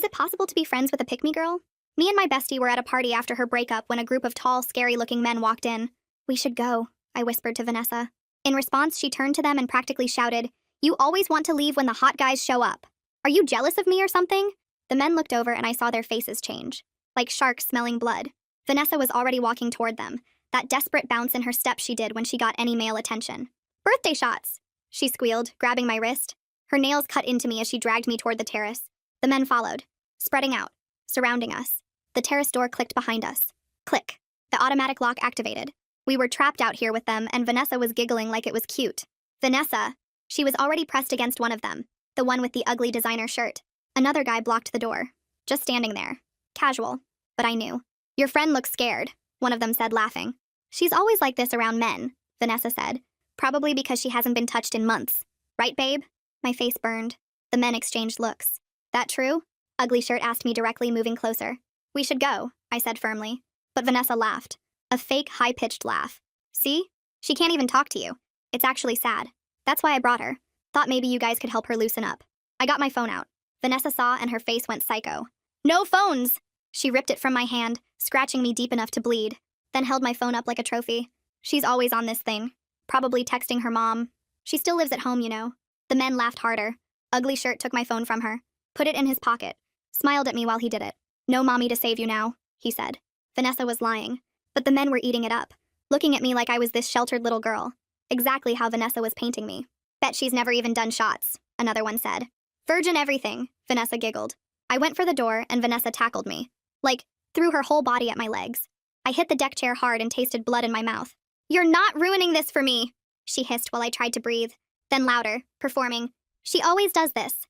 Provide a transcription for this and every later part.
it possible to be friends with a pick-me girl? Me and my bestie were at a party after her breakup when a group of tall, scary-looking men walked in. We should go, I whispered to Vanessa. In response, she turned to them and practically shouted, "You always want to leave when the hot guys show up. Are you jealous of me or something?" The men looked over and I saw their faces change, like sharks smelling blood. Vanessa was already walking toward them, that desperate bounce in her step she did when she got any male attention. "Birthday shots," she squealed, grabbing my wrist. Her nails cut into me as she dragged me toward the terrace. The men followed, spreading out, surrounding us. The terrace door clicked behind us. Click. The automatic lock activated. We were trapped out here with them, and Vanessa was giggling like it was cute. Vanessa! She was already pressed against one of them, the one with the ugly designer shirt. Another guy blocked the door, just standing there. Casual. But I knew. "Your friend looks scared," one of them said, laughing. "She's always like this around men," Vanessa said. "Probably because she hasn't been touched in months. Right, babe?" My face burned. The men exchanged looks. "That true?" Ugly Shirt asked me directly, moving closer. "We should go," I said firmly. But Vanessa laughed. A fake, high-pitched laugh. "See? She can't even talk to you. It's actually sad. That's why I brought her. Thought maybe you guys could help her loosen up." I got my phone out. Vanessa saw and her face went psycho. "No phones!" She ripped it from my hand, scratching me deep enough to bleed, then held my phone up like a trophy. "She's always on this thing. Probably texting her mom. She still lives at home, you know." The men laughed harder. Ugly Shirt took my phone from her, put it in his pocket, smiled at me while he did it. "No mommy to save you now," he said. Vanessa was lying, but the men were eating it up, looking at me like I was this sheltered little girl. Exactly how Vanessa was painting me. "Bet she's never even done shots," another one said. "Virgin everything," Vanessa giggled. I went for the door and Vanessa tackled me. Like, threw her whole body at my legs. I hit the deck chair hard and tasted blood in my mouth. "You're not ruining this for me," she hissed while I tried to breathe. Then louder, performing, "She always does this."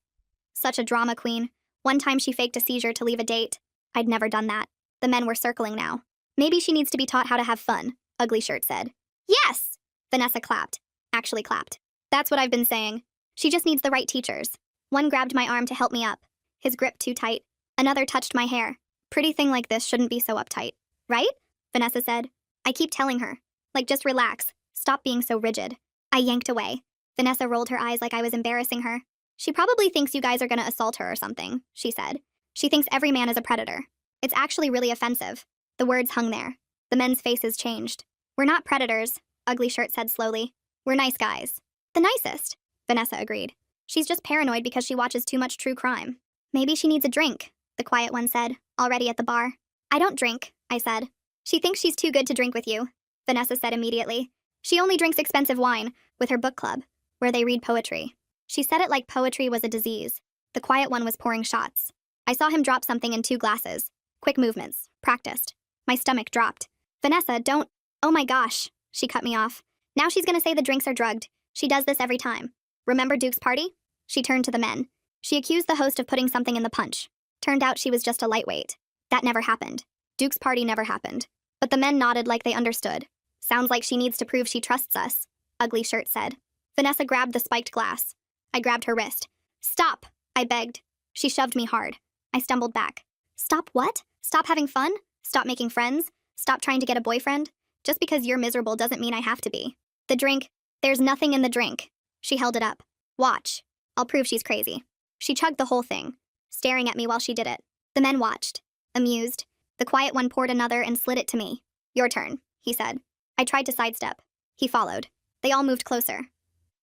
Such a drama queen. One time she faked a seizure to leave a date. I'd never done that. The men were circling now. "Maybe she needs to be taught how to have fun," Ugly Shirt said. "Yes!" Vanessa clapped. Actually clapped. "That's what I've been saying. She just needs the right teachers." One grabbed my arm to help me up, his grip too tight. Another touched my hair. "Pretty thing like this shouldn't be so uptight. Right?" Vanessa said. "I keep telling her. Like, just relax. Stop being so rigid." I yanked away. Vanessa rolled her eyes like I was embarrassing her. "She probably thinks you guys are gonna assault her or something," she said. "She thinks every man is a predator. It's actually really offensive." The words hung there. The men's faces changed. "We're not predators," Ugly Shirt said slowly. "We're nice guys." "The nicest," Vanessa agreed. "She's just paranoid because she watches too much true crime." "Maybe she needs a drink," the quiet one said, already at the bar. "I don't drink," I said. "She thinks she's too good to drink with you," Vanessa said immediately. "She only drinks expensive wine with her book club, where they read poetry." She said it like poetry was a disease. The quiet one was pouring shots. I saw him drop something in 2 glasses. Quick movements. Practiced. My stomach dropped. "Vanessa, don't—" "Oh my gosh," she cut me off. "Now she's gonna say the drinks are drugged. She does this every time. Remember Duke's party?" She turned to the men. She accused the host of putting something in the punch. Turned out she was just a lightweight. That never happened. Duke's party never happened. But the men nodded like they understood. "Sounds like she needs to prove she trusts us," Ugly Shirt said. Vanessa grabbed the spiked glass. I grabbed her wrist. "Stop," I begged. She shoved me hard. I stumbled back. "Stop what? Stop having fun? Stop making friends? Stop trying to get a boyfriend? Just because you're miserable doesn't mean I have to be. The drink, there's nothing in the drink." She held it up. "Watch. I'll prove she's crazy." She chugged the whole thing, staring at me while she did it. The men watched, amused. The quiet one poured another and slid it to me. "Your turn," he said. I tried to sidestep. He followed. They all moved closer.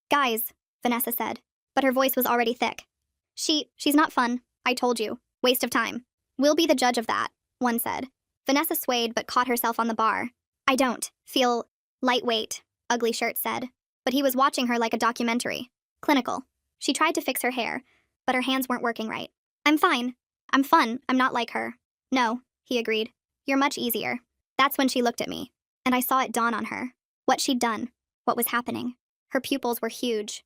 "Guys," Vanessa said, but her voice was already thick. She's not fun, I told you. Waste of time." "We'll be the judge of that," one said. Vanessa swayed but caught herself on the bar. "I don't feel lightweight," Ugly Shirt said, but he was watching her like a documentary. Clinical. She tried to fix her hair, but her hands weren't working right. "I'm fine. I'm fun. I'm not like her." "No," he agreed. "You're much easier." That's when she looked at me, and I saw it dawn on her. What she'd done. What was happening. Her pupils were huge.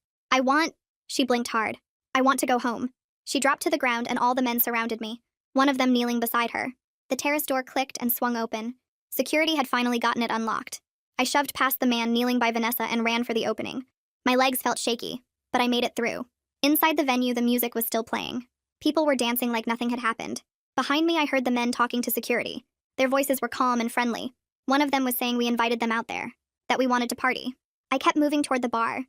She blinked hard. "I want to go home." She dropped to the ground and all the men surrounded me, one of them kneeling beside her. The terrace door clicked and swung open. Security had finally gotten it unlocked. I shoved past the man kneeling by Vanessa and ran for the opening. My legs felt shaky, but I made it through. Inside the venue, the music was still playing. People were dancing like nothing had happened. Behind me, I heard the men talking to security. Their voices were calm and friendly. One of them was saying we invited them out there, that we wanted to party. I kept moving toward the bar.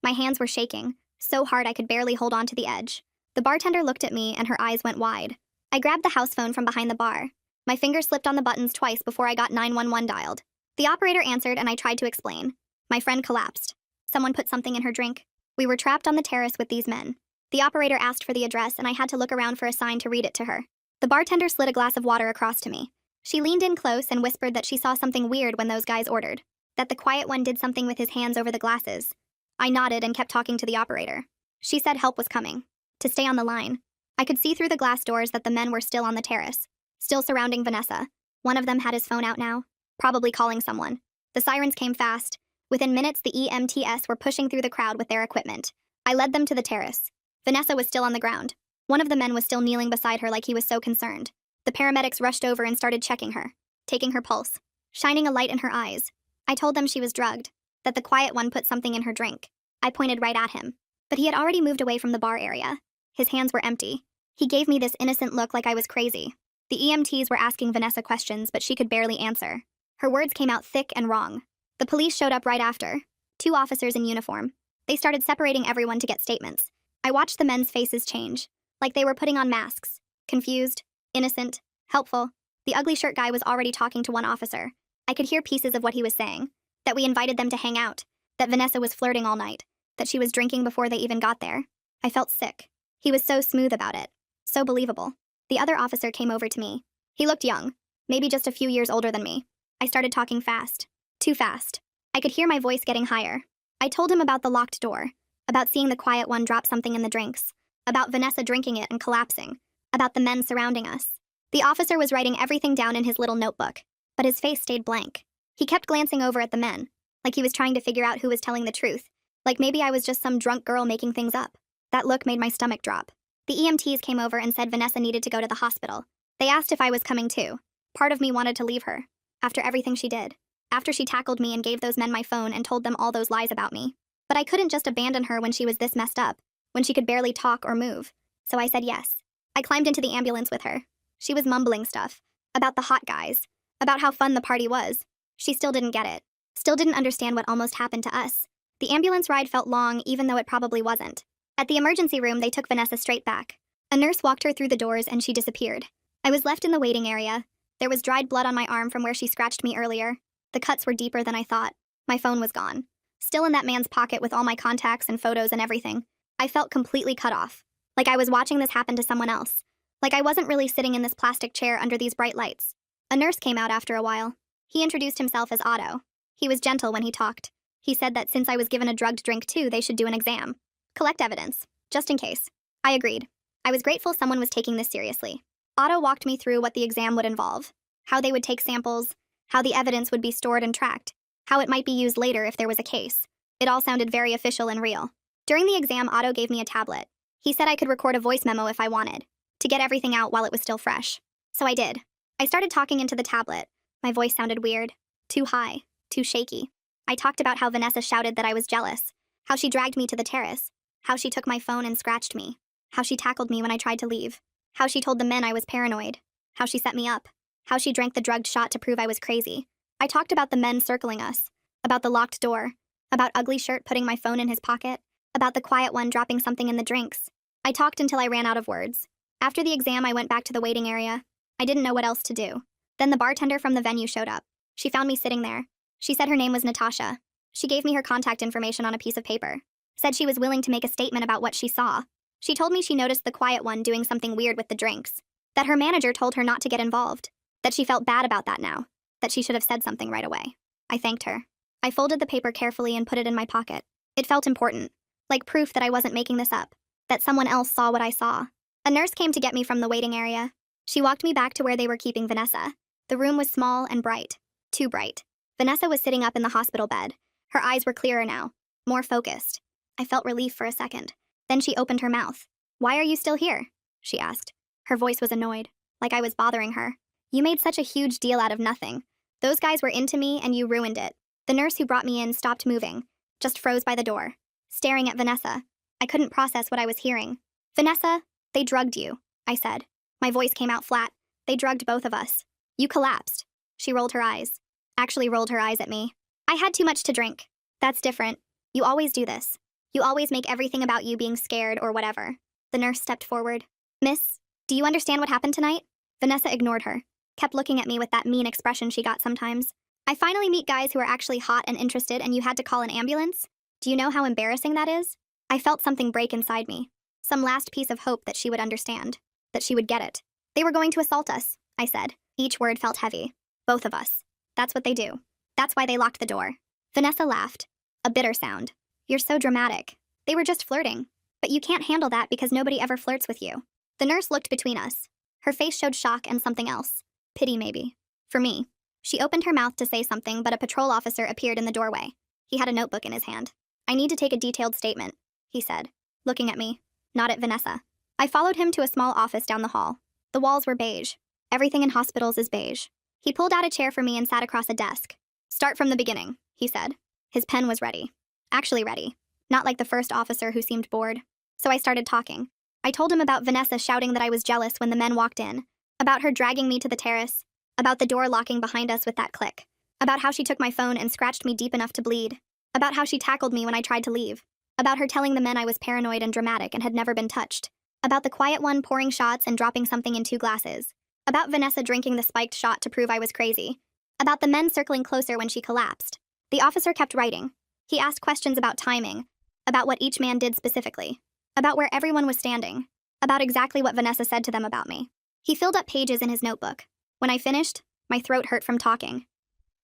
My hands were shaking, so hard I could barely hold on to the edge. The bartender looked at me and her eyes went wide. I grabbed the house phone from behind the bar. My finger slipped on the buttons twice before I got 911 dialed. The operator answered and I tried to explain. My friend collapsed. Someone put something in her drink. We were trapped on the terrace with these men. The operator asked for the address and I had to look around for a sign to read it to her. The bartender slid a glass of water across to me. She leaned in close and whispered that she saw something weird when those guys ordered. That the quiet one did something with his hands over the glasses. I nodded and kept talking to the operator. She said help was coming. To stay on the line. I could see through the glass doors that the men were still on the terrace. Still surrounding Vanessa. One of them had his phone out now. Probably calling someone. The sirens came fast. Within minutes, the EMTs were pushing through the crowd with their equipment. I led them to the terrace. Vanessa was still on the ground. One of the men was still kneeling beside her like he was so concerned. The paramedics rushed over and started checking her, taking her pulse, shining a light in her eyes. I told them she was drugged, that the quiet one put something in her drink. I pointed right at him. But he had already moved away from the bar area. His hands were empty. He gave me this innocent look like I was crazy. The EMTs were asking Vanessa questions, but she could barely answer. Her words came out thick and wrong. The police showed up right after. 2 officers in uniform. They started separating everyone to get statements. I watched the men's faces change, like they were putting on masks. Confused, innocent, helpful. The ugly shirt guy was already talking to one officer. I could hear pieces of what he was saying. That we invited them to hang out. That Vanessa was flirting all night. That she was drinking before they even got there. I felt sick. He was so smooth about it. So believable. The other officer came over to me. He looked young. Maybe just a few years older than me. I started talking fast. Too fast. I could hear my voice getting higher. I told him about the locked door. About seeing the quiet one drop something in the drinks. About Vanessa drinking it and collapsing. About the men surrounding us. The officer was writing everything down in his little notebook. But his face stayed blank. He kept glancing over at the men. Like he was trying to figure out who was telling the truth. Like maybe I was just some drunk girl making things up. That look made my stomach drop. The EMTs came over and said Vanessa needed to go to the hospital. They asked if I was coming too. Part of me wanted to leave her. After everything she did. After she tackled me and gave those men my phone and told them all those lies about me. But I couldn't just abandon her when she was this messed up. When she could barely talk or move. So I said yes. I climbed into the ambulance with her. She was mumbling stuff. About the hot guys. About how fun the party was. She still didn't get it. Still didn't understand what almost happened to us. The ambulance ride felt long even though it probably wasn't. At the emergency room, they took Vanessa straight back. A nurse walked her through the doors and she disappeared. I was left in the waiting area. There was dried blood on my arm from where she scratched me earlier. The cuts were deeper than I thought. My phone was gone. Still in that man's pocket with all my contacts and photos and everything. I felt completely cut off. Like I was watching this happen to someone else. Like I wasn't really sitting in this plastic chair under these bright lights. A nurse came out after a while. He introduced himself as Otto. He was gentle when he talked. He said that since I was given a drugged drink too, they should do an exam. Collect evidence. Just in case. I agreed. I was grateful someone was taking this seriously. Otto walked me through what the exam would involve. How they would take samples. How the evidence would be stored and tracked. How it might be used later if there was a case. It all sounded very official and real. During the exam, Otto gave me a tablet. He said I could record a voice memo if I wanted. To get everything out while it was still fresh. So I did. I started talking into the tablet. My voice sounded weird. Too high. Too shaky. I talked about how Vanessa shouted that I was jealous. How she dragged me to the terrace. How she took my phone and scratched me. How she tackled me when I tried to leave. How she told the men I was paranoid. How she set me up. How she drank the drugged shot to prove I was crazy. I talked about the men circling us. About the locked door. About Ugly Shirt putting my phone in his pocket. About the quiet one dropping something in the drinks. I talked until I ran out of words. After the exam, I went back to the waiting area. I didn't know what else to do. Then the bartender from the venue showed up. She found me sitting there. She said her name was Natasha. She gave me her contact information on a piece of paper. Said she was willing to make a statement about what she saw. She told me she noticed the quiet one doing something weird with the drinks. That her manager told her not to get involved. That she felt bad about that now. That she should have said something right away. I thanked her. I folded the paper carefully and put it in my pocket. It felt important. Like proof that I wasn't making this up. That someone else saw what I saw. A nurse came to get me from the waiting area. She walked me back to where they were keeping Vanessa. The room was small and bright. Too bright. Vanessa was sitting up in the hospital bed. Her eyes were clearer now. More focused. I felt relief for a second. Then she opened her mouth. "Why are you still here?" she asked. Her voice was annoyed. Like I was bothering her. "You made such a huge deal out of nothing. Those guys were into me and you ruined it." The nurse who brought me in stopped moving. Just froze by the door. Staring at Vanessa. I couldn't process what I was hearing. "Vanessa, they drugged you," I said. My voice came out flat. "They drugged both of us. You collapsed." She rolled her eyes. Actually rolled her eyes at me. "I had too much to drink. That's different. You always do this. You always make everything about you being scared or whatever." The nurse stepped forward. "Miss, Do you understand what happened tonight? Vanessa ignored her, kept looking at me with that mean expression she got sometimes. I finally meet guys who are actually hot and interested, and you had to call an ambulance? Do you know how embarrassing that is? I felt something break inside me. Some last piece of hope that she would understand, that she would get it. They were going to assault us, I said. Each word felt heavy. Both of us. That's what they do. That's why they locked the door. Vanessa laughed. A bitter sound. You're so dramatic. They were just flirting. But you can't handle that because nobody ever flirts with you. The nurse looked between us. Her face showed shock and something else. Pity, maybe. For me. She opened her mouth to say something, but a patrol officer appeared in the doorway. He had a notebook in his hand. I need to take a detailed statement, he said, looking at me, not at Vanessa. I followed him to a small office down the hall. The walls were beige. Everything in hospitals is beige. He pulled out a chair for me and sat across a desk. Start from the beginning, he said. His pen was ready. Actually ready. Not like the first officer who seemed bored. So I started talking. I told him about Vanessa shouting that I was jealous when the men walked in, about her dragging me to the terrace, about the door locking behind us with that click, about how she took my phone and scratched me deep enough to bleed, about how she tackled me when I tried to leave, about her telling the men I was paranoid and dramatic and had never been touched, about the quiet one pouring shots and dropping something in 2 glasses, about Vanessa drinking the spiked shot to prove I was crazy, about the men circling closer when she collapsed. The officer kept writing. He asked questions about timing, about what each man did specifically, about where everyone was standing, about exactly what Vanessa said to them about me. He filled up pages in his notebook. When I finished, my throat hurt from talking.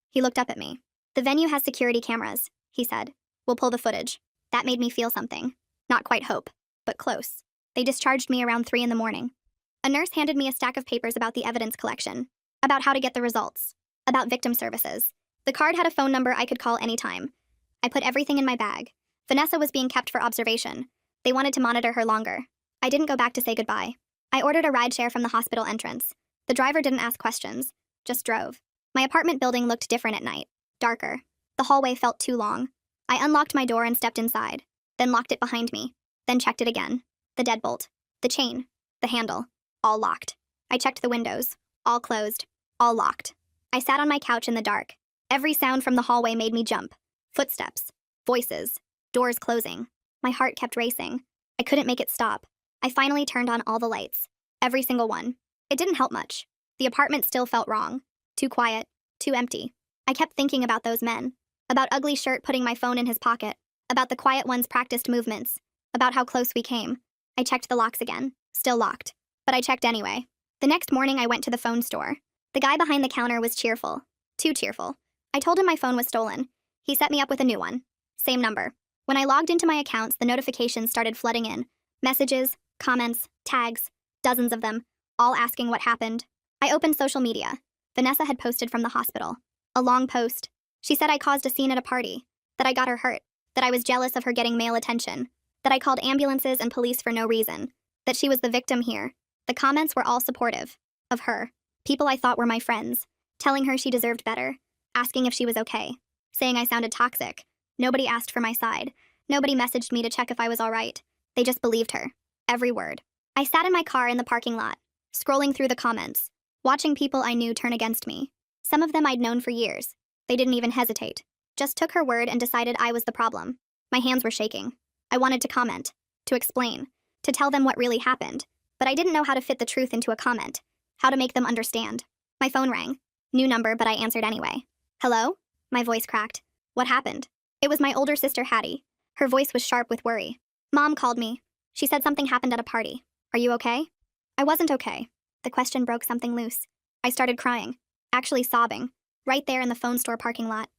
He looked up at me. The venue has security cameras, he said. We'll pull the footage. That made me feel something. Not quite hope, but close. They discharged me around 3 in the morning. A nurse handed me a stack of papers about the evidence collection, about how to get the results, about victim services. The card had a phone number I could call anytime. I put everything in my bag. Vanessa was being kept for observation. They wanted to monitor her longer. I didn't go back to say goodbye. I ordered a rideshare from the hospital entrance. The driver didn't ask questions, just drove. My apartment building looked different at night, darker. The hallway felt too long. I unlocked my door and stepped inside, then locked it behind me, then checked it again. The deadbolt, the chain, the handle, all locked. I checked the windows, all closed, all locked. I sat on my couch in the dark. Every sound from the hallway made me jump. Footsteps, voices, doors closing. My heart kept racing. I couldn't make it stop. I finally turned on all the lights. Every single one. It didn't help much. The apartment still felt wrong. Too quiet. Too empty. I kept thinking about those men. About Ugly Shirt putting my phone in his pocket. About the quiet one's practiced movements. About how close we came. I checked the locks again. Still locked. But I checked anyway. The next morning I went to the phone store. The guy behind the counter was cheerful. Too cheerful. I told him my phone was stolen. He set me up with a new one. Same number. When I logged into my accounts, the notifications started flooding in. Messages, comments, tags, dozens of them, all asking what happened. I opened social media. Vanessa had posted from the hospital. A long post. She said I caused a scene at a party, that I got her hurt, that I was jealous of her getting male attention, that I called ambulances and police for no reason, that she was the victim here. The comments were all supportive. Of her. People I thought were my friends. Telling her she deserved better. Asking if she was okay. Saying I sounded toxic. Nobody asked for my side. Nobody messaged me to check if I was all right. They just believed her. Every word. I sat in my car in the parking lot, scrolling through the comments, watching people I knew turn against me. Some of them I'd known for years. They didn't even hesitate. Just took her word and decided I was the problem. My hands were shaking. I wanted to comment, to explain, to tell them what really happened, but I didn't know how to fit the truth into a comment, how to make them understand. My phone rang. New number, but I answered anyway. Hello? My voice cracked. What happened? It was my older sister, Hattie. Her voice was sharp with worry. Mom called me. She said something happened at a party. Are you okay? I wasn't okay. The question broke something loose. I started crying, actually sobbing, right there in the phone store parking lot.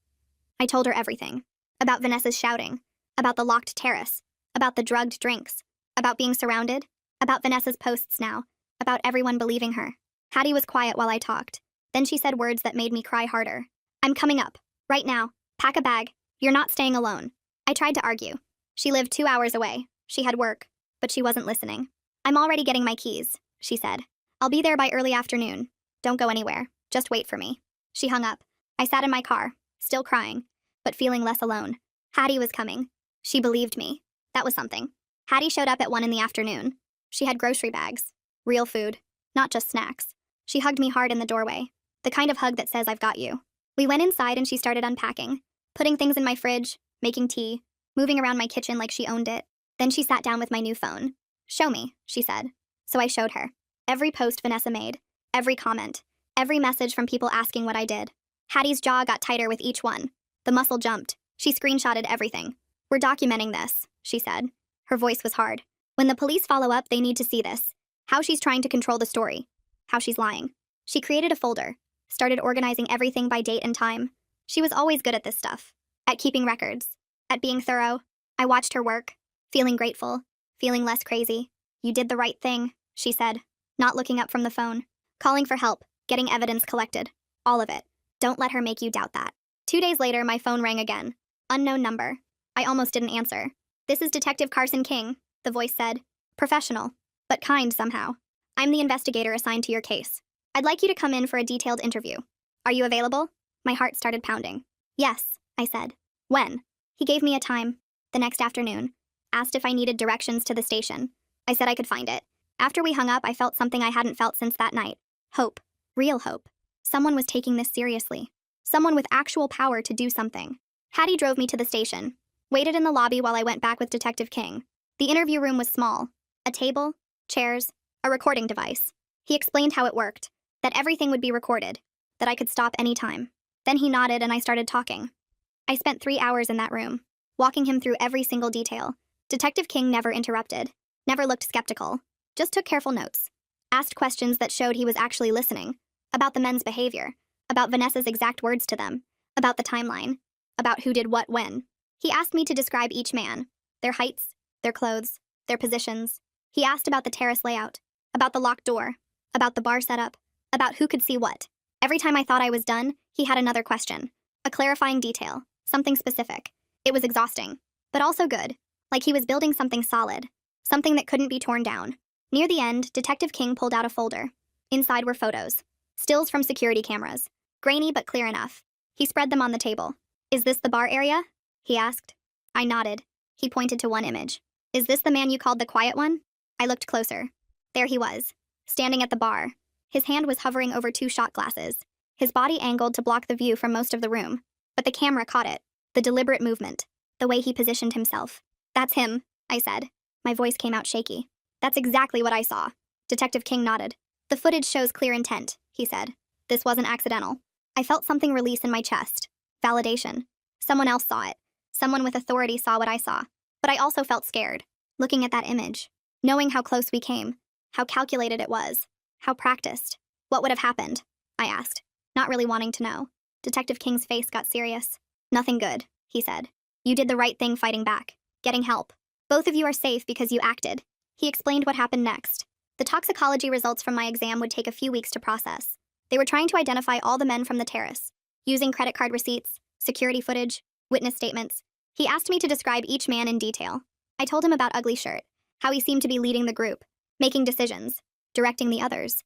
I told her everything. About Vanessa's shouting, about the locked terrace, about the drugged drinks, about being surrounded, about Vanessa's posts now, about everyone believing her. Hattie was quiet while I talked. Then she said words that made me cry harder. I'm coming up. Right now. Pack a bag. You're not staying alone. I tried to argue. She lived 2 hours away. She had work. But she wasn't listening. I'm already getting my keys, she said. I'll be there by early afternoon. Don't go anywhere. Just wait for me. She hung up. I sat in my car, still crying, but feeling less alone. Hattie was coming. She believed me. That was something. Hattie showed up at 1 in the afternoon. She had grocery bags. Real food. Not just snacks. She hugged me hard in the doorway. The kind of hug that says I've got you. We went inside and she started unpacking, putting things in my fridge, making tea, moving around my kitchen like she owned it. Then she sat down with my new phone. Show me, she said. So I showed her. Every post Vanessa made, every comment, every message from people asking what I did. Hattie's jaw got tighter with each one. The muscle jumped. She screenshotted everything. "We're documenting this," she said. Her voice was hard. "When the police follow up, they need to see this. How she's trying to control the story. How she's lying." She created a folder, started organizing everything by date and time. She was always good at this stuff. At keeping records. At being thorough. I watched her work, feeling grateful, feeling less crazy. "You did the right thing," she said, not looking up from the phone. "Calling for help, getting evidence collected. All of it. Don't let her make you doubt that." 2 days later, my phone rang again. Unknown number. I almost didn't answer. "This is Detective Carson King," the voice said. Professional, but kind somehow. "I'm the investigator assigned to your case. I'd like you to come in for a detailed interview. Are you available?" My heart started pounding. "Yes," I said. "When?" He gave me a time. The next afternoon. Asked if I needed directions to the station. I said I could find it. After we hung up, I felt something I hadn't felt since that night. Hope. Real hope. Someone was taking this seriously. Someone with actual power to do something. Hattie drove me to the station. Waited in the lobby while I went back with Detective King. The interview room was small. A table, chairs, a recording device. He explained how it worked. That everything would be recorded. That I could stop any time. Then he nodded and I started talking. I spent 3 hours in that room, walking him through every single detail. Detective King never interrupted. Never looked skeptical. Just took careful notes. Asked questions that showed he was actually listening. About the men's behavior. About Vanessa's exact words to them. About the timeline. About who did what when. He asked me to describe each man. Their heights, their clothes, their positions. He asked about the terrace layout. About the locked door. About the bar setup. About who could see what. Every time I thought I was done, he had another question. A clarifying detail. Something specific. It was exhausting. But also good. Like he was building something solid. Something that couldn't be torn down. Near the end, Detective King pulled out a folder. Inside were photos. Stills from security cameras. Grainy but clear enough. He spread them on the table. "Is this the bar area?" he asked. I nodded. He pointed to one image. "Is this the man you called the quiet one?" I looked closer. There he was. Standing at the bar. His hand was hovering over 2 shot glasses. His body angled to block the view from most of the room. But the camera caught it. The deliberate movement. The way he positioned himself. "That's him," I said. My voice came out shaky. "That's exactly what I saw." Detective King nodded. "The footage shows clear intent," he said. "This wasn't accidental." I felt something release in my chest. Validation. Someone else saw it. Someone with authority saw what I saw. But I also felt scared. Looking at that image. Knowing how close we came. How calculated it was. How practiced. What would have happened? I asked, not really wanting to know. Detective King's face got serious. "Nothing good," he said. "You did the right thing fighting back. Getting help. Both of you are safe because you acted." He explained what happened next. The toxicology results from my exam would take a few weeks to process. They were trying to identify all the men from the terrace, using credit card receipts, security footage, witness statements. He asked me to describe each man in detail. I told him about Ugly Shirt, how he seemed to be leading the group, making decisions, directing the others.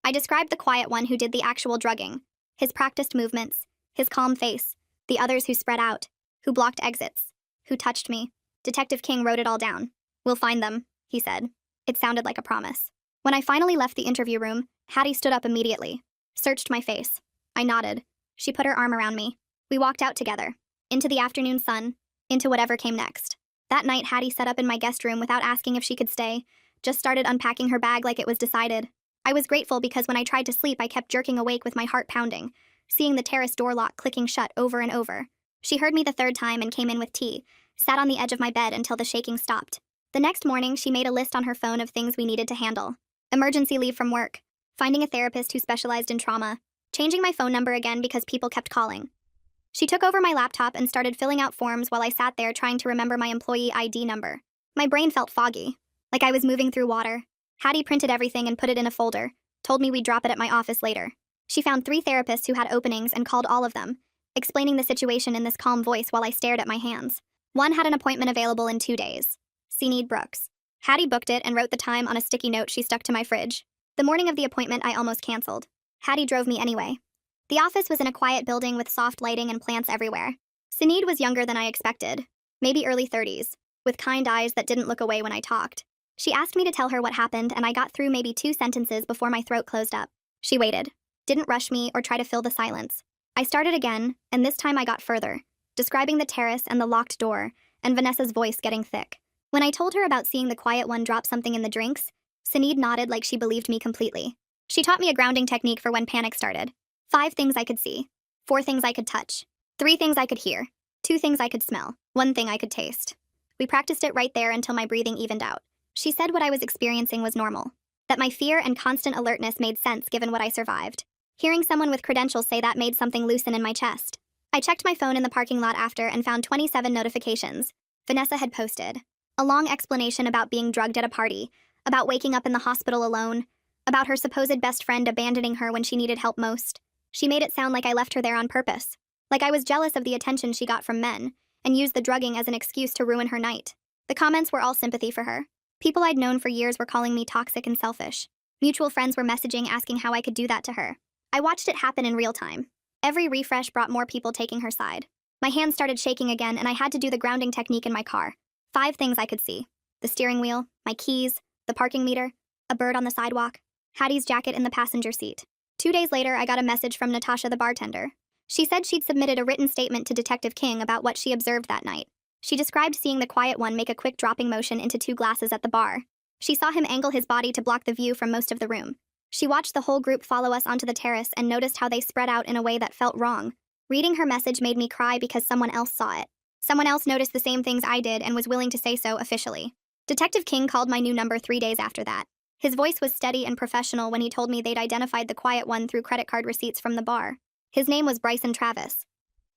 I described the quiet one who did the actual drugging, his practiced movements, his calm face, the others who spread out, who blocked exits, who touched me. Detective King wrote it all down. "We'll find them," he said. It sounded like a promise. When I finally left the interview room, Hattie stood up immediately, searched my face. I nodded. She put her arm around me. We walked out together, into the afternoon sun, into whatever came next. That night, Hattie set up in my guest room without asking if she could stay, just started unpacking her bag like it was decided. I was grateful because when I tried to sleep, I kept jerking awake with my heart pounding, seeing the terrace door lock clicking shut over and over. She heard me the 3rd time and came in with tea, sat on the edge of my bed until the shaking stopped. The next morning, she made a list on her phone of things we needed to handle. Emergency leave from work, finding a therapist who specialized in trauma, changing my phone number again because people kept calling. She took over my laptop and started filling out forms while I sat there trying to remember my employee ID number. My brain felt foggy, like I was moving through water. Hattie printed everything and put it in a folder, told me we'd drop it at my office later. She found 3 therapists who had openings and called all of them, explaining the situation in this calm voice while I stared at my hands. One had an appointment available in 2 days. Sinead Brooks. Hattie booked it and wrote the time on a sticky note she stuck to my fridge. The morning of the appointment, I almost canceled. Hattie drove me anyway. The office was in a quiet building with soft lighting and plants everywhere. Sinead was younger than I expected, maybe early 30s, with kind eyes that didn't look away when I talked. She asked me to tell her what happened, and I got through maybe 2 sentences before my throat closed up. She waited, didn't rush me or try to fill the silence. I started again, and this time I got further, describing the terrace and the locked door, and Vanessa's voice getting thick. When I told her about seeing the quiet one drop something in the drinks, Sinead nodded like she believed me completely. She taught me a grounding technique for when panic started. 5 things I could see. 4 things I could touch. 3 things I could hear. 2 things I could smell. 1 thing I could taste. We practiced it right there until my breathing evened out. She said what I was experiencing was normal. That my fear and constant alertness made sense given what I survived. Hearing someone with credentials say that made something loosen in my chest. I checked my phone in the parking lot after and found 27 notifications. Vanessa had posted a long explanation about being drugged at a party, about waking up in the hospital alone, about her supposed best friend abandoning her when she needed help most. She made it sound like I left her there on purpose, like I was jealous of the attention she got from men, and used the drugging as an excuse to ruin her night. The comments were all sympathy for her. People I'd known for years were calling me toxic and selfish. Mutual friends were messaging asking how I could do that to her. I watched it happen in real time. Every refresh brought more people taking her side. My hands started shaking again, and I had to do the grounding technique in my car. 5 things I could see. The steering wheel, my keys, the parking meter, a bird on the sidewalk, Hattie's jacket in the passenger seat. 2 days later, I got a message from Natasha, the bartender. She said she'd submitted a written statement to Detective King about what she observed that night. She described seeing the quiet one make a quick dropping motion into 2 glasses at the bar. She saw him angle his body to block the view from most of the room. She watched the whole group follow us onto the terrace and noticed how they spread out in a way that felt wrong. Reading her message made me cry because someone else saw it. Someone else noticed the same things I did and was willing to say so officially. Detective King called my new number 3 days after that. His voice was steady and professional when he told me they'd identified the quiet one through credit card receipts from the bar. His name was Bryson Travis.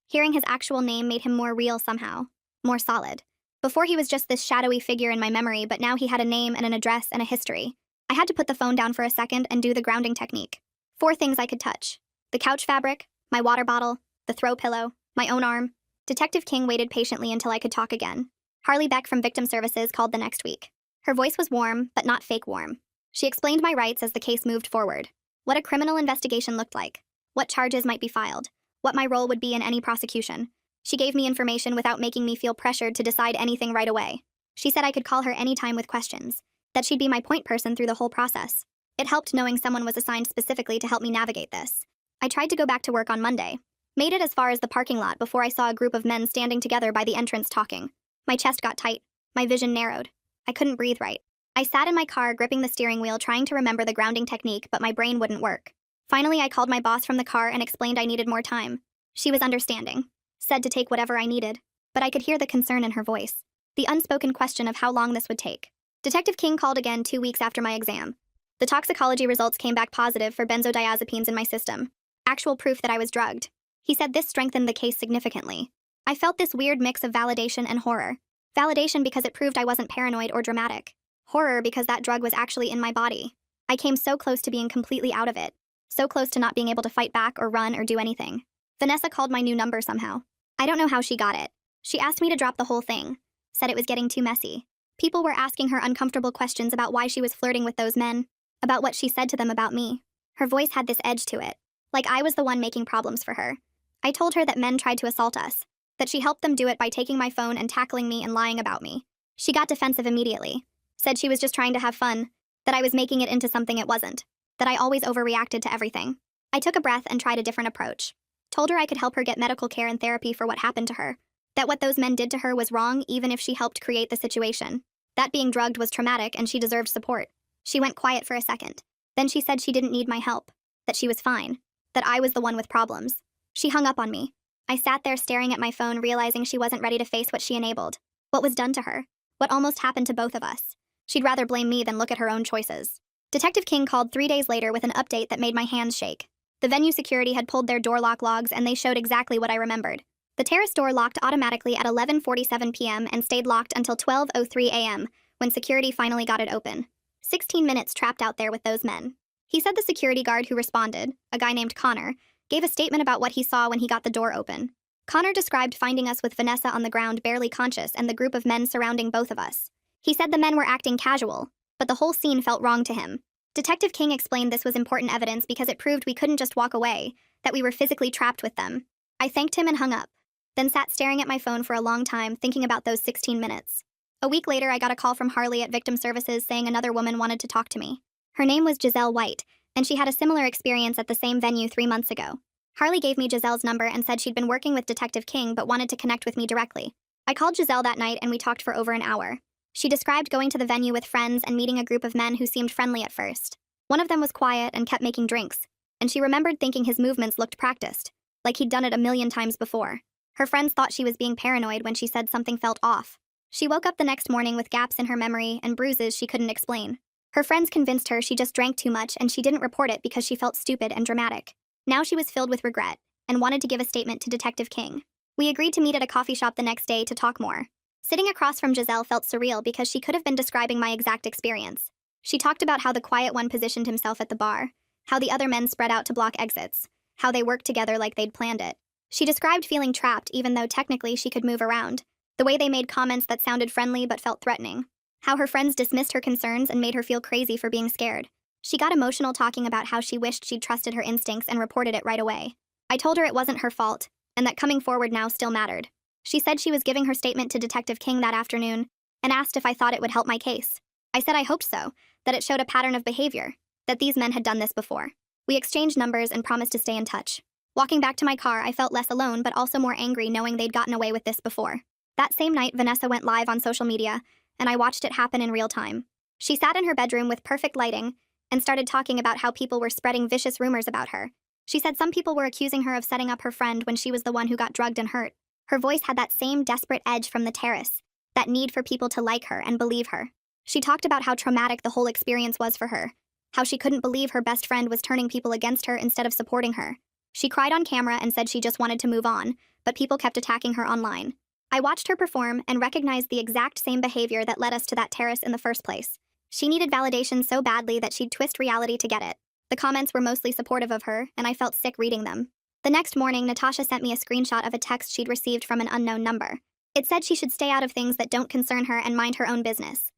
Hearing his actual name made him more real somehow, more solid. Before he was just this shadowy figure in my memory, but now he had a name and an address and a history. I had to put the phone down for a second and do the grounding technique. 4 things I could touch. The couch fabric, my water bottle, the throw pillow, my own arm. Detective King waited patiently until I could talk again. Harley Beck from Victim Services called the next week. Her voice was warm, but not fake warm. She explained my rights as the case moved forward. What a criminal investigation looked like. What charges might be filed. What my role would be in any prosecution. She gave me information without making me feel pressured to decide anything right away. She said I could call her anytime with questions. That she'd be my point person through the whole process. It helped knowing someone was assigned specifically to help me navigate this. I tried to go back to work on Monday. Made it as far as the parking lot before I saw a group of men standing together by the entrance talking. My chest got tight. My vision narrowed. I couldn't breathe right. I sat in my car gripping the steering wheel trying to remember the grounding technique, but my brain wouldn't work. Finally, I called my boss from the car and explained I needed more time. She was understanding. Said to take whatever I needed. But I could hear the concern in her voice. The unspoken question of how long this would take. Detective King called again 2 weeks after my exam. The toxicology results came back positive for benzodiazepines in my system. Actual proof that I was drugged. He said this strengthened the case significantly. I felt this weird mix of validation and horror. Validation because it proved I wasn't paranoid or dramatic. Horror because that drug was actually in my body. I came so close to being completely out of it. So close to not being able to fight back or run or do anything. Vanessa called my new number somehow. I don't know how she got it. She asked me to drop the whole thing. Said it was getting too messy. People were asking her uncomfortable questions about why she was flirting with those men, about what she said to them about me. Her voice had this edge to it, like I was the one making problems for her. I told her that men tried to assault us, that she helped them do it by taking my phone and tackling me and lying about me. She got defensive immediately, said she was just trying to have fun, that I was making it into something it wasn't, that I always overreacted to everything. I took a breath and tried a different approach. Told her I could help her get medical care and therapy for what happened to her. That what those men did to her was wrong even if she helped create the situation. That being drugged was traumatic and she deserved support. She went quiet for a second. Then she said she didn't need my help. That she was fine. That I was the one with problems. She hung up on me. I sat there staring at my phone realizing she wasn't ready to face what she enabled. What was done to her. What almost happened to both of us. She'd rather blame me than look at her own choices. Detective King called 3 days later with an update that made my hands shake. The venue security had pulled their door lock logs and they showed exactly what I remembered. The terrace door locked automatically at 11:47 p.m. and stayed locked until 12:03 a.m., when security finally got it open. 16 minutes trapped out there with those men. He said the security guard who responded, a guy named Connor, gave a statement about what he saw when he got the door open. Connor described finding us with Vanessa on the ground barely conscious and the group of men surrounding both of us. He said the men were acting casual, but the whole scene felt wrong to him. Detective King explained this was important evidence because it proved we couldn't just walk away, that we were physically trapped with them. I thanked him and hung up, then sat staring at my phone for a long time thinking about those 16 minutes. A week later, I got a call from Harley at Victim Services saying another woman wanted to talk to me. Her name was Giselle White, and she had a similar experience at the same venue 3 months ago. Harley gave me Giselle's number and said she'd been working with Detective King but wanted to connect with me directly. I called Giselle that night and we talked for over an hour. She described going to the venue with friends and meeting a group of men who seemed friendly at first. One of them was quiet and kept making drinks, and she remembered thinking his movements looked practiced, like he'd done it a million times before. Her friends thought she was being paranoid when she said something felt off. She woke up the next morning with gaps in her memory and bruises she couldn't explain. Her friends convinced her she just drank too much and she didn't report it because she felt stupid and dramatic. Now she was filled with regret and wanted to give a statement to Detective King. We agreed to meet at a coffee shop the next day to talk more. Sitting across from Giselle felt surreal because she could have been describing my exact experience. She talked about how the quiet one positioned himself at the bar, how the other men spread out to block exits, how they worked together like they'd planned it. She described feeling trapped even though technically she could move around, the way they made comments that sounded friendly but felt threatening, how her friends dismissed her concerns and made her feel crazy for being scared. She got emotional talking about how she wished she'd trusted her instincts and reported it right away. I told her it wasn't her fault, and that coming forward now still mattered. She said she was giving her statement to Detective King that afternoon and asked if I thought it would help my case. I said I hoped so, that it showed a pattern of behavior, that these men had done this before. We exchanged numbers and promised to stay in touch. Walking back to my car, I felt less alone but also more angry knowing they'd gotten away with this before. That same night, Vanessa went live on social media, and I watched it happen in real time. She sat in her bedroom with perfect lighting and started talking about how people were spreading vicious rumors about her. She said some people were accusing her of setting up her friend when she was the one who got drugged and hurt. Her voice had that same desperate edge from the terrace, that need for people to like her and believe her. She talked about how traumatic the whole experience was for her, how she couldn't believe her best friend was turning people against her instead of supporting her. She cried on camera and said she just wanted to move on, but people kept attacking her online. I watched her perform and recognized the exact same behavior that led us to that terrace in the first place. She needed validation so badly that she'd twist reality to get it. The comments were mostly supportive of her, and I felt sick reading them. The next morning, Natasha sent me a screenshot of a text she'd received from an unknown number. It said she should stay out of things that don't concern her and mind her own business.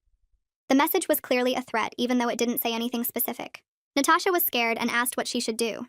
The message was clearly a threat, even though it didn't say anything specific. Natasha was scared and asked what she should do.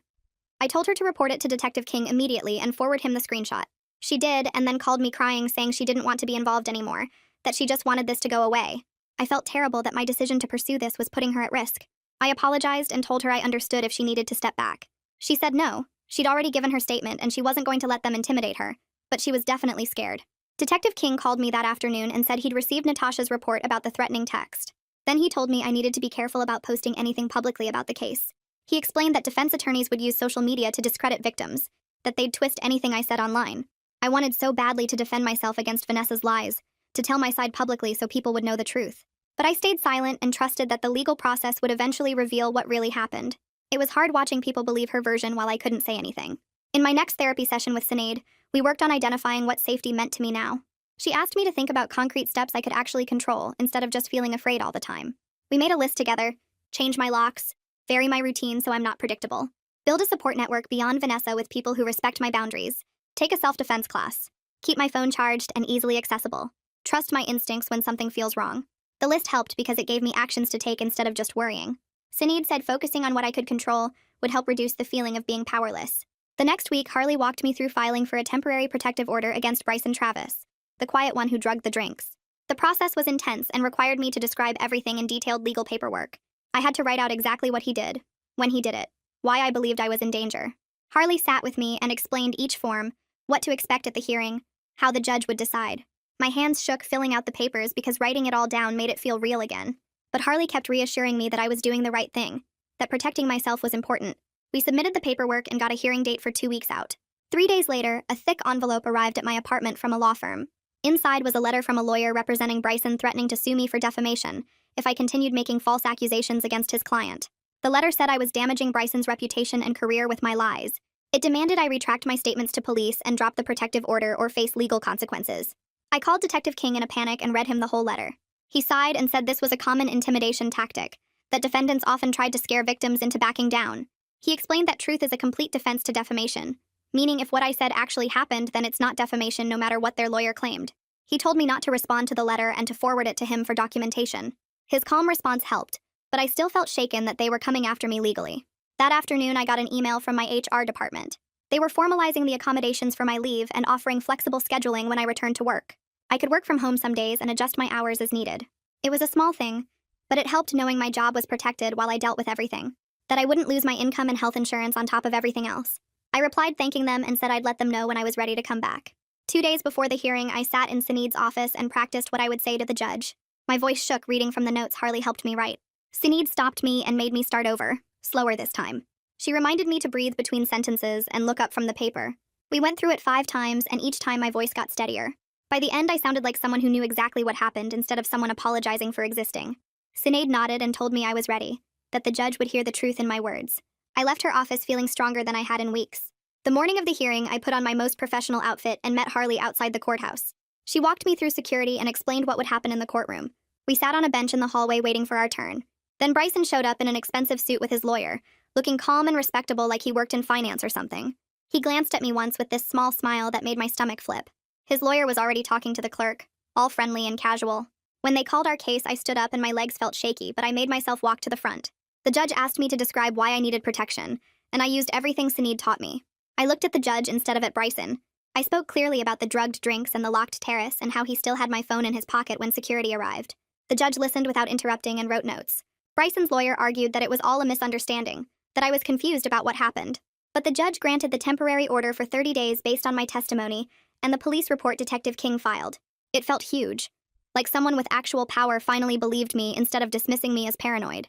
I told her to report it to Detective King immediately and forward him the screenshot. She did, and then called me crying, saying she didn't want to be involved anymore, that she just wanted this to go away. I felt terrible that my decision to pursue this was putting her at risk. I apologized and told her I understood if she needed to step back. She said no. She'd already given her statement and she wasn't going to let them intimidate her, but she was definitely scared. Detective King called me that afternoon and said he'd received Natasha's report about the threatening text. Then he told me I needed to be careful about posting anything publicly about the case. He explained that defense attorneys would use social media to discredit victims, that they'd twist anything I said online. I wanted so badly to defend myself against Vanessa's lies, to tell my side publicly so people would know the truth. But I stayed silent and trusted that the legal process would eventually reveal what really happened. It was hard watching people believe her version while I couldn't say anything. In my next therapy session with Sinead, we worked on identifying what safety meant to me now. She asked me to think about concrete steps I could actually control instead of just feeling afraid all the time. We made a list together: change my locks, vary my routine so I'm not predictable, build a support network beyond Vanessa with people who respect my boundaries, take a self-defense class, keep my phone charged and easily accessible, trust my instincts when something feels wrong. The list helped because it gave me actions to take instead of just worrying. Sinead said focusing on what I could control would help reduce the feeling of being powerless. The next week, Harley walked me through filing for a temporary protective order against Bryson Travis, the quiet one who drugged the drinks. The process was intense and required me to describe everything in detailed legal paperwork. I had to write out exactly what he did, when he did it, why I believed I was in danger. Harley sat with me and explained each form, what to expect at the hearing, how the judge would decide. My hands shook filling out the papers because writing it all down made it feel real again. But Harley kept reassuring me that I was doing the right thing, that protecting myself was important. We submitted the paperwork and got a hearing date for 2 weeks out. 3 days later, a thick envelope arrived at my apartment from a law firm. Inside was a letter from a lawyer representing Bryson threatening to sue me for defamation if I continued making false accusations against his client. The letter said I was damaging Bryson's reputation and career with my lies. It demanded I retract my statements to police and drop the protective order or face legal consequences. I called Detective King in a panic and read him the whole letter. He sighed and said this was a common intimidation tactic, that defendants often tried to scare victims into backing down. He explained that truth is a complete defense to defamation, meaning if what I said actually happened, then it's not defamation no matter what their lawyer claimed. He told me not to respond to the letter and to forward it to him for documentation. His calm response helped, but I still felt shaken that they were coming after me legally. That afternoon, I got an email from my HR department. They were formalizing the accommodations for my leave and offering flexible scheduling when I returned to work. I could work from home some days and adjust my hours as needed. It was a small thing, but it helped knowing my job was protected while I dealt with everything, that I wouldn't lose my income and health insurance on top of everything else. I replied thanking them and said I'd let them know when I was ready to come back. 2 days before the hearing, I sat in Sinead's office and practiced what I would say to the judge. My voice shook reading from the notes Harley helped me write. Sinead stopped me and made me start over, slower this time. She reminded me to breathe between sentences and look up from the paper. We went through it 5 times, and each time my voice got steadier. By the end, I sounded like someone who knew exactly what happened instead of someone apologizing for existing. Sinead nodded and told me I was ready, that the judge would hear the truth in my words. I left her office feeling stronger than I had in weeks. The morning of the hearing, I put on my most professional outfit and met Harley outside the courthouse. She walked me through security and explained what would happen in the courtroom. We sat on a bench in the hallway waiting for our turn. Then Bryson showed up in an expensive suit with his lawyer, looking calm and respectable like he worked in finance or something. He glanced at me once with this small smile that made my stomach flip. His lawyer was already talking to the clerk, all friendly and casual. When they called our case, I stood up and my legs felt shaky, but I made myself walk to the front. The judge asked me to describe why I needed protection, and I used everything Sinead taught me. I looked at the judge instead of at Bryson. I spoke clearly about the drugged drinks and the locked terrace and how he still had my phone in his pocket when security arrived. The judge listened without interrupting and wrote notes. Bryson's lawyer argued that it was all a misunderstanding, that I was confused about what happened. But the judge granted the temporary order for 30 days based on my testimony, and the police report Detective King filed. It felt huge. Like someone with actual power finally believed me instead of dismissing me as paranoid.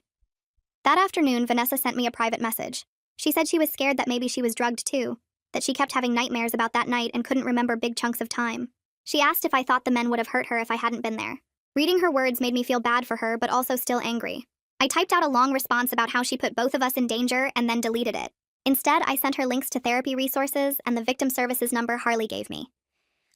That afternoon, Vanessa sent me a private message. She said she was scared that maybe she was drugged too, that she kept having nightmares about that night and couldn't remember big chunks of time. She asked if I thought the men would have hurt her if I hadn't been there. Reading her words made me feel bad for her, but also still angry. I typed out a long response about how she put both of us in danger and then deleted it. Instead, I sent her links to therapy resources and the victim services number Harley gave me.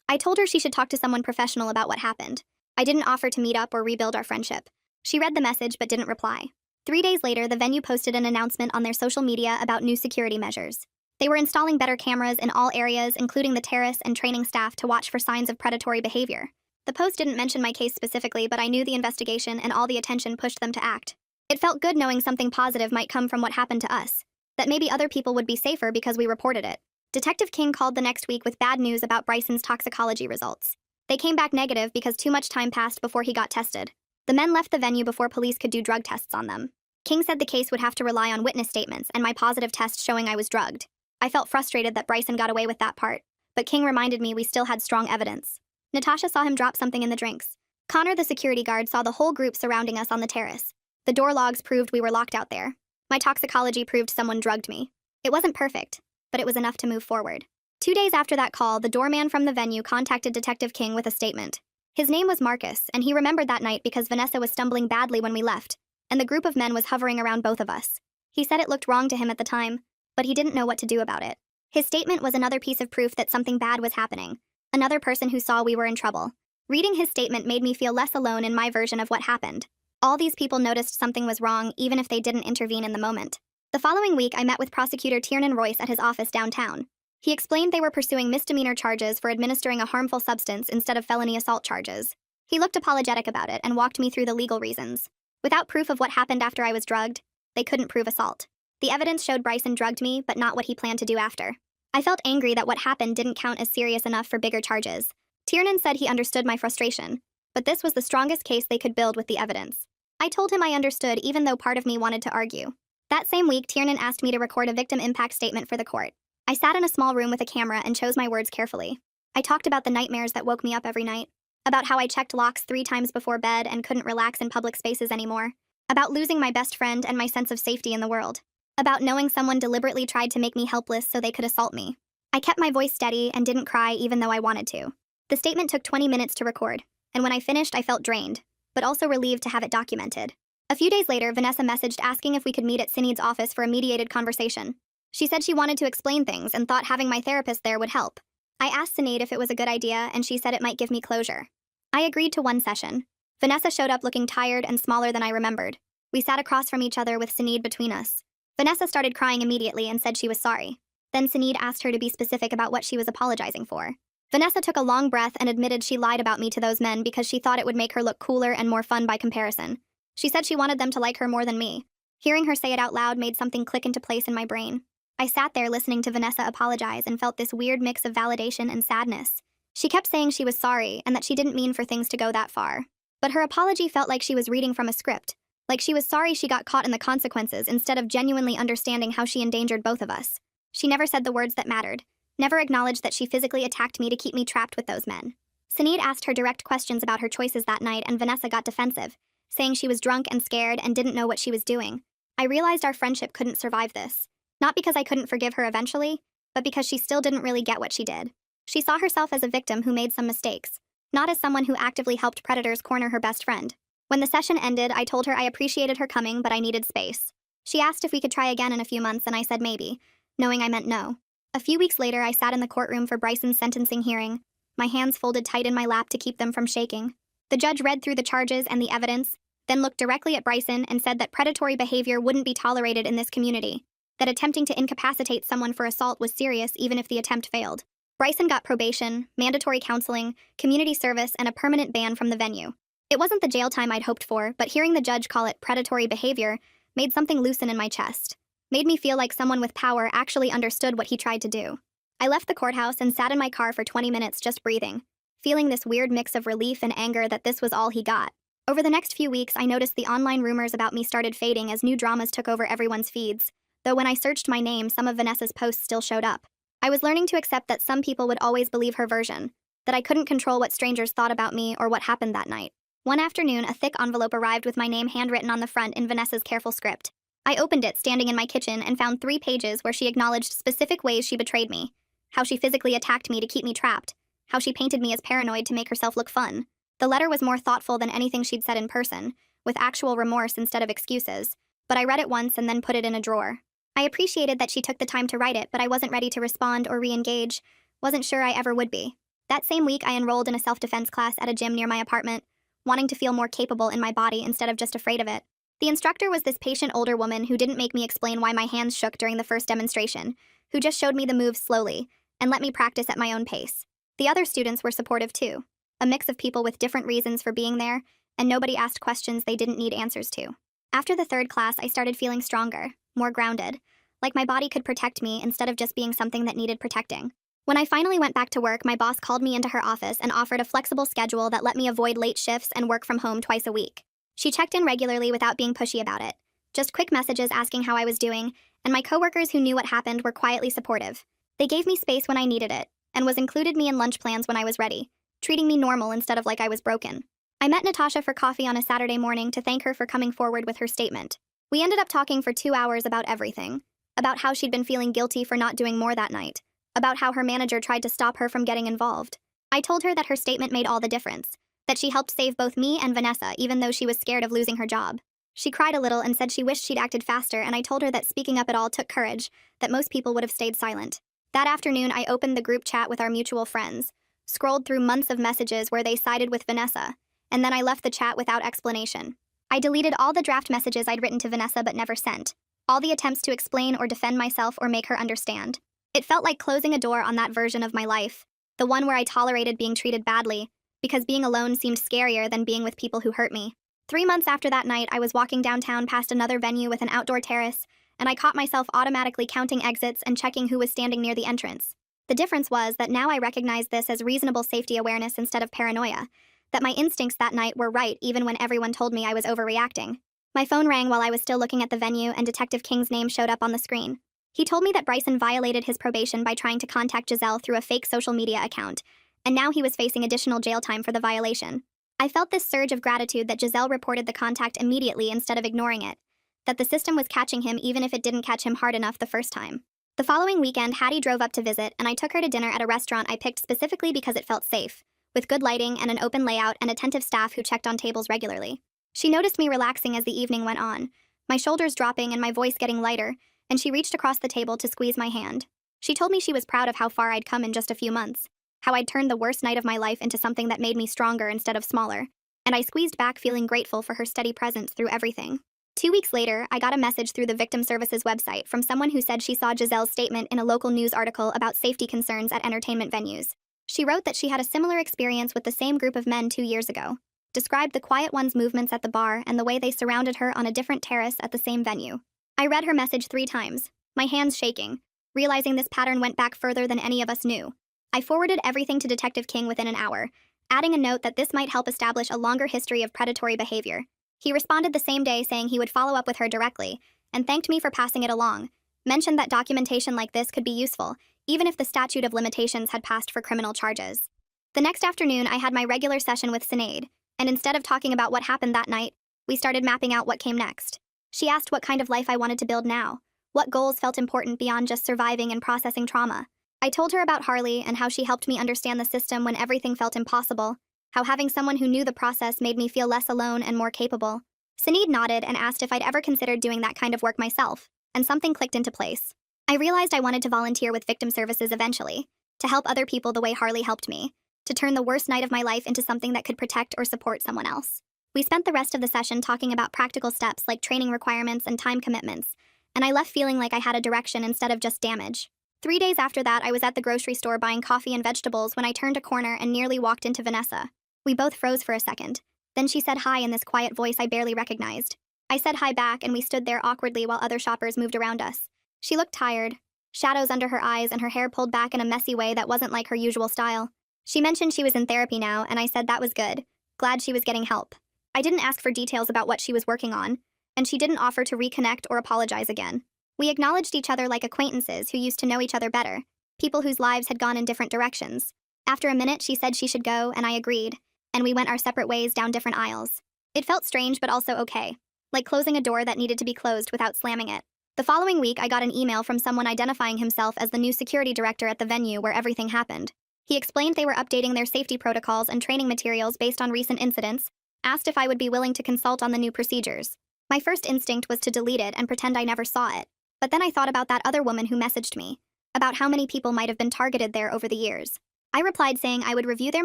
I told her she should talk to someone professional about what happened. I didn't offer to meet up or rebuild our friendship. She read the message but didn't reply. 3 days later, the venue posted an announcement on their social media about new security measures. They were installing better cameras in all areas, including the terrace, and training staff to watch for signs of predatory behavior. The post didn't mention my case specifically, but I knew the investigation and all the attention pushed them to act. It felt good knowing something positive might come from what happened to us, that maybe other people would be safer because we reported it. Detective King called the next week with bad news about Bryson's toxicology results. They came back negative because too much time passed before he got tested. The men left the venue before police could do drug tests on them. King said the case would have to rely on witness statements and my positive test showing I was drugged. I felt frustrated that Bryson got away with that part, but King reminded me we still had strong evidence. Natasha saw him drop something in the drinks. Connor, the security guard, saw the whole group surrounding us on the terrace. The door logs proved we were locked out there. My toxicology proved someone drugged me. It wasn't perfect, but it was enough to move forward. 2 days after that call, the doorman from the venue contacted Detective King with a statement. His name was Marcus, and he remembered that night because Vanessa was stumbling badly when we left, and the group of men was hovering around both of us. He said it looked wrong to him at the time, but he didn't know what to do about it. His statement was another piece of proof that something bad was happening, another person who saw we were in trouble. Reading his statement made me feel less alone in my version of what happened. All these people noticed something was wrong even if they didn't intervene in the moment. The following week, I met with Prosecutor Tiernan Royce at his office downtown. He explained they were pursuing misdemeanor charges for administering a harmful substance instead of felony assault charges. He looked apologetic about it and walked me through the legal reasons. Without proof of what happened after I was drugged, they couldn't prove assault. The evidence showed Bryson drugged me, but not what he planned to do after. I felt angry that what happened didn't count as serious enough for bigger charges. Tiernan said he understood my frustration, but this was the strongest case they could build with the evidence. I told him I understood even though part of me wanted to argue. That same week, Tiernan asked me to record a victim impact statement for the court. I sat in a small room with a camera and chose my words carefully. I talked about the nightmares that woke me up every night, about how I checked locks 3 times before bed and couldn't relax in public spaces anymore, about losing my best friend and my sense of safety in the world, about knowing someone deliberately tried to make me helpless so they could assault me. I kept my voice steady and didn't cry even though I wanted to. The statement took 20 minutes to record, and when I finished, I felt drained, but also relieved to have it documented. A few days later, Vanessa messaged asking if we could meet at Sinead's office for a mediated conversation. She said she wanted to explain things and thought having my therapist there would help. I asked Sinead if it was a good idea, and she said it might give me closure. I agreed to one session. Vanessa showed up looking tired and smaller than I remembered. We sat across from each other with Sinead between us. Vanessa started crying immediately and said she was sorry. Then Sinead asked her to be specific about what she was apologizing for. Vanessa took a long breath and admitted she lied about me to those men because she thought it would make her look cooler and more fun by comparison. She said she wanted them to like her more than me. Hearing her say it out loud made something click into place in my brain. I sat there listening to Vanessa apologize and felt this weird mix of validation and sadness. She kept saying she was sorry and that she didn't mean for things to go that far. But her apology felt like she was reading from a script, like she was sorry she got caught in the consequences instead of genuinely understanding how she endangered both of us. She never said the words that mattered, never acknowledged that she physically attacked me to keep me trapped with those men. Sinead asked her direct questions about her choices that night, and Vanessa got defensive, saying she was drunk and scared and didn't know what she was doing. I realized our friendship couldn't survive this. Not because I couldn't forgive her eventually, but because she still didn't really get what she did. She saw herself as a victim who made some mistakes, not as someone who actively helped predators corner her best friend. When the session ended, I told her I appreciated her coming, but I needed space. She asked if we could try again in a few months, and I said maybe, knowing I meant no. A few weeks later, I sat in the courtroom for Bryson's sentencing hearing, my hands folded tight in my lap to keep them from shaking. The judge read through the charges and the evidence, then looked directly at Bryson and said that predatory behavior wouldn't be tolerated in this community, that attempting to incapacitate someone for assault was serious even if the attempt failed. Bryson got probation, mandatory counseling, community service, and a permanent ban from the venue. It wasn't the jail time I'd hoped for, but hearing the judge call it predatory behavior made something loosen in my chest. Made me feel like someone with power actually understood what he tried to do. I left the courthouse and sat in my car for 20 minutes just breathing, feeling this weird mix of relief and anger that this was all he got. Over the next few weeks, I noticed the online rumors about me started fading as new dramas took over everyone's feeds, though when I searched my name, some of Vanessa's posts still showed up. I was learning to accept that some people would always believe her version, that I couldn't control what strangers thought about me or what happened that night. One afternoon, a thick envelope arrived with my name handwritten on the front in Vanessa's careful script. I opened it standing in my kitchen and found 3 pages where she acknowledged specific ways she betrayed me, how she physically attacked me to keep me trapped, how she painted me as paranoid to make herself look fun. The letter was more thoughtful than anything she'd said in person, with actual remorse instead of excuses, but I read it once and then put it in a drawer. I appreciated that she took the time to write it, but I wasn't ready to respond or re-engage, wasn't sure I ever would be. That same week, I enrolled in a self-defense class at a gym near my apartment, wanting to feel more capable in my body instead of just afraid of it. The instructor was this patient older woman who didn't make me explain why my hands shook during the first demonstration, who just showed me the moves slowly and let me practice at my own pace. The other students were supportive too, a mix of people with different reasons for being there, and nobody asked questions they didn't need answers to. After the 3rd class, I started feeling stronger, more grounded, like my body could protect me instead of just being something that needed protecting. When I finally went back to work, my boss called me into her office and offered a flexible schedule that let me avoid late shifts and work from home twice a week. She checked in regularly without being pushy about it, just quick messages asking how I was doing, and my coworkers who knew what happened were quietly supportive. They gave me space when I needed it, and included me in lunch plans when I was ready, treating me normal instead of like I was broken. I met Natasha for coffee on a Saturday morning to thank her for coming forward with her statement. We ended up talking for 2 hours about everything, about how she'd been feeling guilty for not doing more that night, about how her manager tried to stop her from getting involved. I told her that her statement made all the difference, that she helped save both me and Vanessa even though she was scared of losing her job. She cried a little and said she wished she'd acted faster, and I told her that speaking up at all took courage, that most people would have stayed silent. That afternoon, I opened the group chat with our mutual friends, scrolled through months of messages where they sided with Vanessa, and then I left the chat without explanation. I deleted all the draft messages I'd written to Vanessa but never sent, all the attempts to explain or defend myself or make her understand. It felt like closing a door on that version of my life, the one where I tolerated being treated badly, because being alone seemed scarier than being with people who hurt me. 3 months after that night, I was walking downtown past another venue with an outdoor terrace, and I caught myself automatically counting exits and checking who was standing near the entrance. The difference was that now I recognized this as reasonable safety awareness instead of paranoia, that my instincts that night were right even when everyone told me I was overreacting. My phone rang while I was still looking at the venue, and Detective King's name showed up on the screen. He told me that Bryson violated his probation by trying to contact Giselle through a fake social media account, and now he was facing additional jail time for the violation. I felt this surge of gratitude that Giselle reported the contact immediately instead of ignoring it, that the system was catching him even if it didn't catch him hard enough the first time. The following weekend, Hattie drove up to visit, and I took her to dinner at a restaurant I picked specifically because it felt safe, with good lighting and an open layout and attentive staff who checked on tables regularly. She noticed me relaxing as the evening went on, my shoulders dropping and my voice getting lighter, and she reached across the table to squeeze my hand. She told me she was proud of how far I'd come in just a few months, how I'd turned the worst night of my life into something that made me stronger instead of smaller, and I squeezed back feeling grateful for her steady presence through everything. 2 weeks later, I got a message through the Victim Services website from someone who said she saw Giselle's statement in a local news article about safety concerns at entertainment venues. She wrote that she had a similar experience with the same group of men 2 years ago, described the quiet one's movements at the bar and the way they surrounded her on a different terrace at the same venue. I read her message 3 times, my hands shaking, realizing this pattern went back further than any of us knew. I forwarded everything to Detective King within an hour, adding a note that this might help establish a longer history of predatory behavior. He responded the same day saying he would follow up with her directly, and thanked me for passing it along, mentioned that documentation like this could be useful, even if the statute of limitations had passed for criminal charges. The next afternoon, I had my regular session with Sinead, and instead of talking about what happened that night, we started mapping out what came next. She asked what kind of life I wanted to build now, what goals felt important beyond just surviving and processing trauma. I told her about Harley and how she helped me understand the system when everything felt impossible, how having someone who knew the process made me feel less alone and more capable. Sinead nodded and asked if I'd ever considered doing that kind of work myself, and something clicked into place. I realized I wanted to volunteer with victim services eventually, to help other people the way Harley helped me, to turn the worst night of my life into something that could protect or support someone else. We spent the rest of the session talking about practical steps like training requirements and time commitments, and I left feeling like I had a direction instead of just damage. 3 days after that, I was at the grocery store buying coffee and vegetables when I turned a corner and nearly walked into Vanessa. We both froze for a second. Then she said hi in this quiet voice I barely recognized. I said hi back, and we stood there awkwardly while other shoppers moved around us. She looked tired, shadows under her eyes and her hair pulled back in a messy way that wasn't like her usual style. She mentioned she was in therapy now, and I said that was good. Glad she was getting help. I didn't ask for details about what she was working on, and she didn't offer to reconnect or apologize again. We acknowledged each other like acquaintances who used to know each other better, people whose lives had gone in different directions. After a minute, she said she should go, and I agreed, and we went our separate ways down different aisles. It felt strange but also okay, like closing a door that needed to be closed without slamming it. The following week, I got an email from someone identifying himself as the new security director at the venue where everything happened. He explained they were updating their safety protocols and training materials based on recent incidents, asked if I would be willing to consult on the new procedures. My first instinct was to delete it and pretend I never saw it, but then I thought about that other woman who messaged me, about how many people might have been targeted there over the years. I replied saying I would review their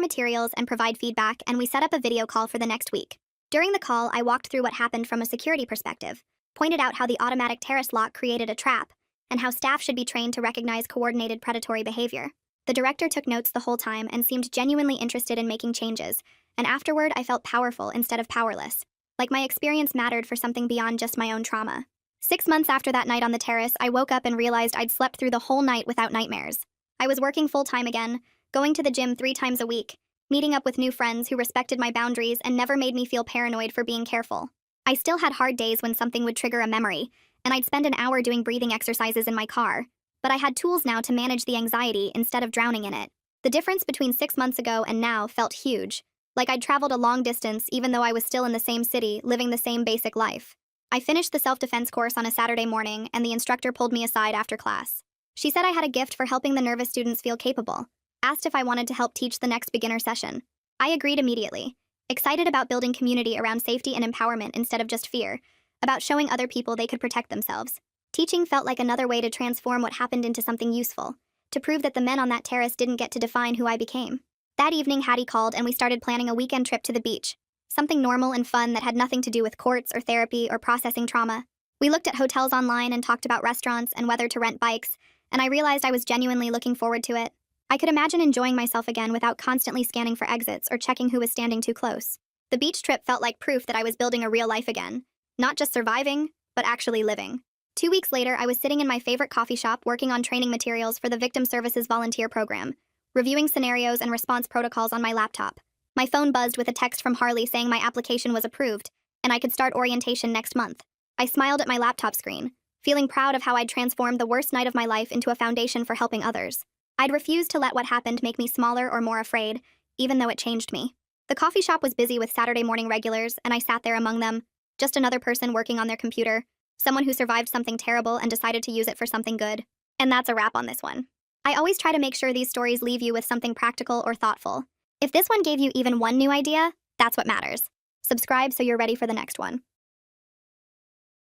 materials and provide feedback, and we set up a video call for the next week. During the call, I walked through what happened from a security perspective, pointed out how the automatic terrace lock created a trap, and how staff should be trained to recognize coordinated predatory behavior. The director took notes the whole time and seemed genuinely interested in making changes, and afterward I felt powerful instead of powerless, like my experience mattered for something beyond just my own trauma. 6 months after that night on the terrace, I woke up and realized I'd slept through the whole night without nightmares. I was working full-time again, going to the gym 3 times a week, meeting up with new friends who respected my boundaries and never made me feel paranoid for being careful. I still had hard days when something would trigger a memory, and I'd spend an hour doing breathing exercises in my car, but I had tools now to manage the anxiety instead of drowning in it. The difference between 6 months ago and now felt huge, like I'd traveled a long distance even though I was still in the same city, living the same basic life. I finished the self-defense course on a Saturday morning, and the instructor pulled me aside after class. She said I had a gift for helping the nervous students feel capable, asked if I wanted to help teach the next beginner session. I agreed immediately, excited about building community around safety and empowerment instead of just fear, about showing other people they could protect themselves. Teaching felt like another way to transform what happened into something useful, to prove that the men on that terrace didn't get to define who I became. That evening, Hattie called and we started planning a weekend trip to the beach, something normal and fun that had nothing to do with courts or therapy or processing trauma. We looked at hotels online and talked about restaurants and whether to rent bikes, and I realized I was genuinely looking forward to it. I could imagine enjoying myself again without constantly scanning for exits or checking who was standing too close. The beach trip felt like proof that I was building a real life again, not just surviving, but actually living. 2 weeks later, I was sitting in my favorite coffee shop working on training materials for the Victim Services Volunteer Program, reviewing scenarios and response protocols on my laptop. My phone buzzed with a text from Harley saying my application was approved, and I could start orientation next month. I smiled at my laptop screen, feeling proud of how I'd transformed the worst night of my life into a foundation for helping others. I'd refused to let what happened make me smaller or more afraid, even though it changed me. The coffee shop was busy with Saturday morning regulars, and I sat there among them, just another person working on their computer, someone who survived something terrible and decided to use it for something good. And that's a wrap on this one. I always try to make sure these stories leave you with something practical or thoughtful. If this one gave you even one new idea, that's what matters. Subscribe so you're ready for the next one.